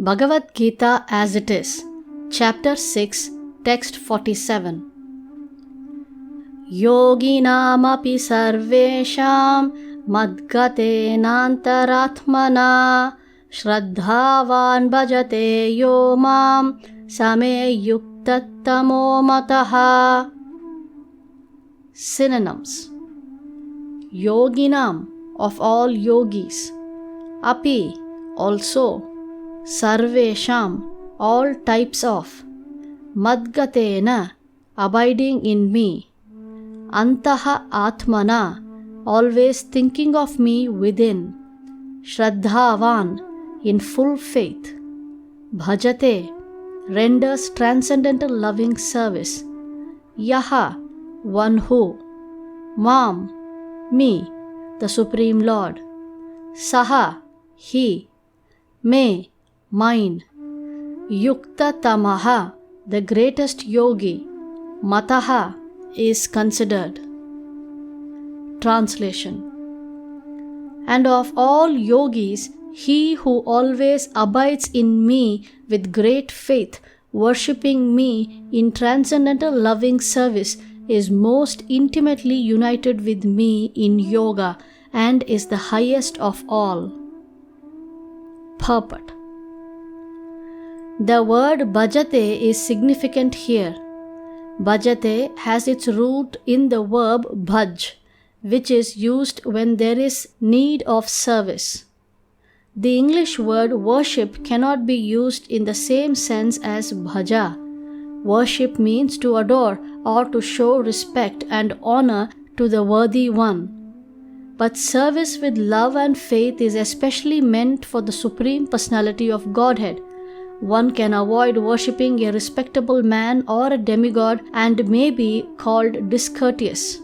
Bhagavad Gita as it is, Chapter 6, Text 47. Yoginamapi sarvesham madgatenantaratmana shraddhavan bhajate yo mam same yuktattamo mataha. Synonyms: Yoginam, of all yogis, api, also, sarvesham, all types of, madgatena, abiding in me, antaha atmana, always thinking of me within, shraddhavan, in full faith, bhajate, renders transcendental loving service, yaha, one who, mam, me, the Supreme Lord, saha, he, me, mine, yukta tamaha, the greatest yogi, mataha, is considered. Translation: And of all yogis, he who always abides in me with great faith, worshipping me in transcendental loving service, is most intimately united with me in yoga and is the highest of all. Purport. The word bhajate is significant here. Bhajate has its root in the verb bhaj, which is used when there is need of service. The English word worship cannot be used in the same sense as bhaja. Worship means to adore or to show respect and honor to the worthy one. But service with love and faith is especially meant for the Supreme Personality of Godhead. One can avoid worshipping a respectable man or a demigod and may be called discourteous.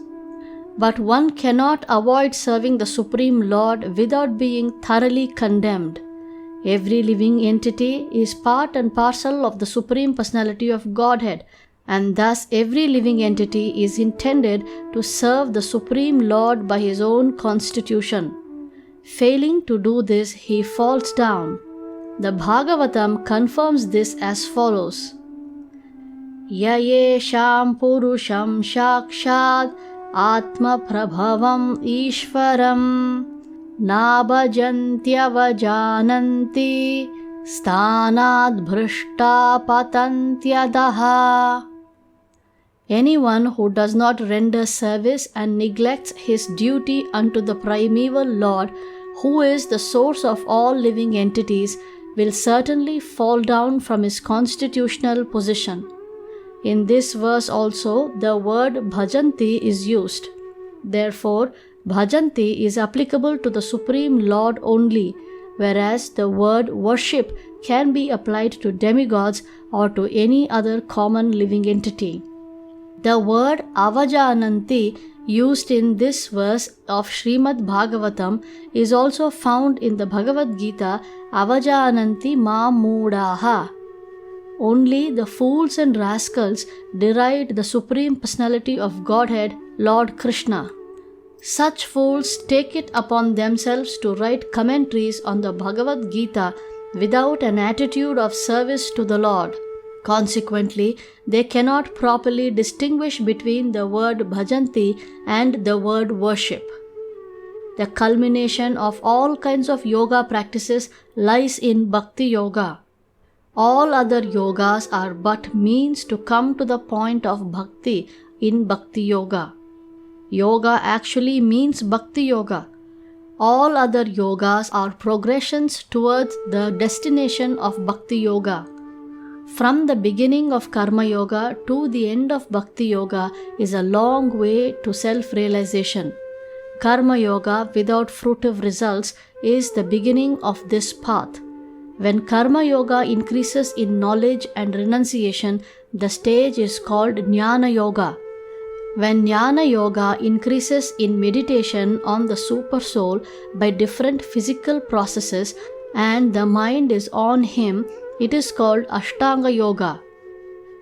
But one cannot avoid serving the Supreme Lord without being thoroughly condemned. Every living entity is part and parcel of the Supreme Personality of Godhead, and thus every living entity is intended to serve the Supreme Lord by his own constitution. Failing to do this, he falls down. The Bhagavatam confirms this as follows: Yayesham purusham shakshad atma prabhavam ishvaram nabhajantyavajananti sthanad bhrishta patantyadaha. Anyone who does not render service and neglects his duty unto the primeval Lord, who is the source of all living entities, will certainly fall down from his constitutional position. In this verse also, the word bhajanti is used. Therefore, bhajanti is applicable to the Supreme Lord only, whereas the word worship can be applied to demigods or to any other common living entity. The word avajananti used in this verse of Srimad Bhagavatam is also found in the Bhagavad Gita, avajananti ma moodaha. Only the fools and rascals deride the Supreme Personality of Godhead, Lord Krishna. Such fools take it upon themselves to write commentaries on the Bhagavad Gita without an attitude of service to the Lord. Consequently, they cannot properly distinguish between the word bhajanti and the word worship. The culmination of all kinds of yoga practices lies in Bhakti Yoga. All other yogas are but means to come to the point of bhakti in Bhakti Yoga. Yoga actually means Bhakti Yoga. All other yogas are progressions towards the destination of Bhakti Yoga. From the beginning of Karma Yoga to the end of Bhakti Yoga is a long way to self-realization. Karma Yoga without fruitive results is the beginning of this path. When Karma Yoga increases in knowledge and renunciation, the stage is called Jnana Yoga. When Jnana Yoga increases in meditation on the Super Soul by different physical processes and the mind is on him, it is called Ashtanga Yoga.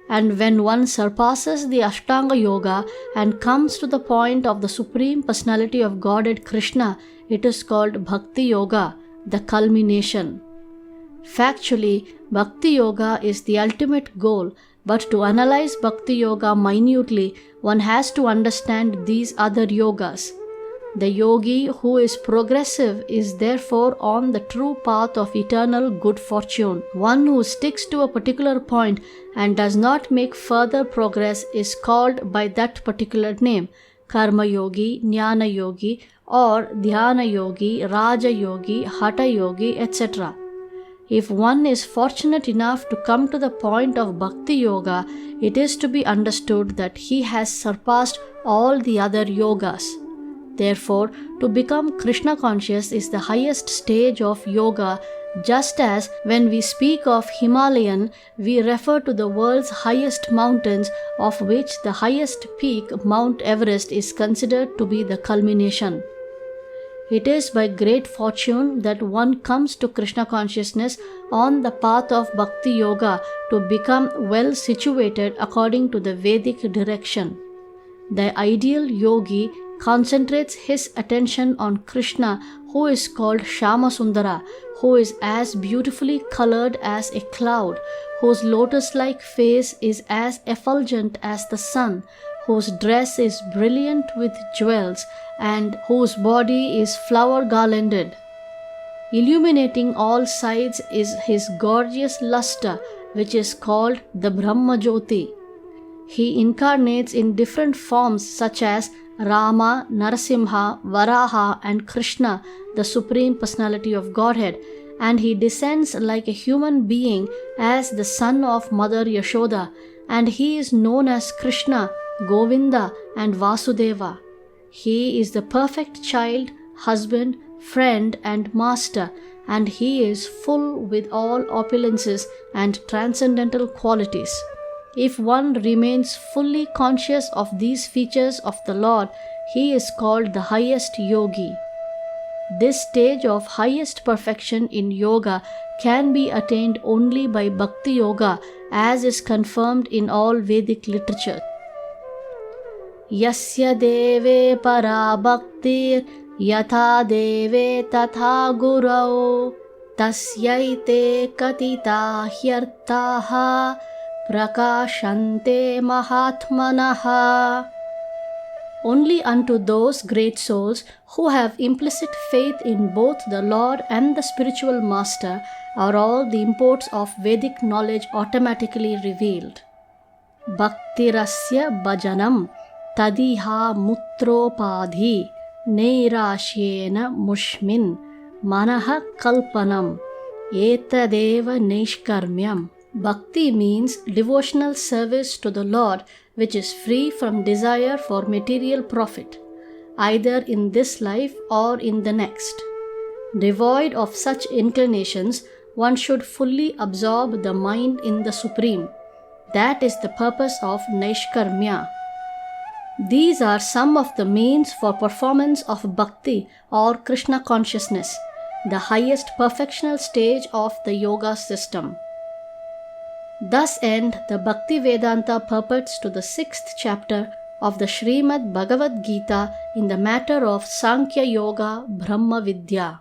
And when one surpasses the Ashtanga Yoga and comes to the point of the Supreme Personality of Godhead Krishna, it is called Bhakti Yoga, the culmination. Factually, Bhakti Yoga is the ultimate goal, but to analyze Bhakti Yoga minutely, one has to understand these other yogas. The yogi who is progressive is therefore on the true path of eternal good fortune. One who sticks to a particular point and does not make further progress is called by that particular name: Karma Yogi, Jnana Yogi, or Dhyana Yogi, Raja Yogi, Hatha Yogi, etc. If one is fortunate enough to come to the point of Bhakti Yoga, it is to be understood that he has surpassed all the other yogas. Therefore, to become Krishna conscious is the highest stage of yoga, just as when we speak of Himalayan, we refer to the world's highest mountains, of which the highest peak, Mount Everest, is considered to be the culmination. It is by great fortune that one comes to Krishna consciousness on the path of Bhakti Yoga to become well situated according to the Vedic direction. The ideal yogi concentrates his attention on Krishna, who is called Shama Sundara, who is as beautifully colored as a cloud, whose lotus-like face is as effulgent as the sun, whose dress is brilliant with jewels, and whose body is flower-garlanded. Illuminating all sides is his gorgeous luster, which is called the Brahma Jyoti. He incarnates in different forms such as Rama, Narasimha, Varaha, and Krishna, the Supreme Personality of Godhead, and he descends like a human being as the son of Mother Yashoda, and he is known as Krishna, Govinda, and Vasudeva. He is the perfect child, husband, friend, and master, and he is full with all opulences and transcendental qualities. If one remains fully conscious of these features of the Lord, he is called the highest yogi. This stage of highest perfection in yoga can be attained only by Bhakti Yoga, as is confirmed in all Vedic literature. Yasya deve para bhaktir yatha deve tatha gurau tasyaite katita hyartaha prakashante mahatmanaha. Only unto those great souls who have implicit faith in both the Lord and the spiritual master are all the imports of Vedic knowledge automatically revealed. Bhaktirasya bhajanam tadiha mutropadhi neirashyena mushmin manaha kalpanam etadeva neishkarmyam. Bhakti means devotional service to the Lord, which is free from desire for material profit, either in this life or in the next. Devoid of such inclinations, one should fully absorb the mind in the Supreme. That is the purpose of Naishkarmya. These are some of the means for performance of Bhakti or Krishna consciousness, the highest perfectional stage of the yoga system. Thus end the Bhaktivedanta purports to the 6th chapter of the Srimad Bhagavad Gita in the matter of Sankhya Yoga Brahma Vidya.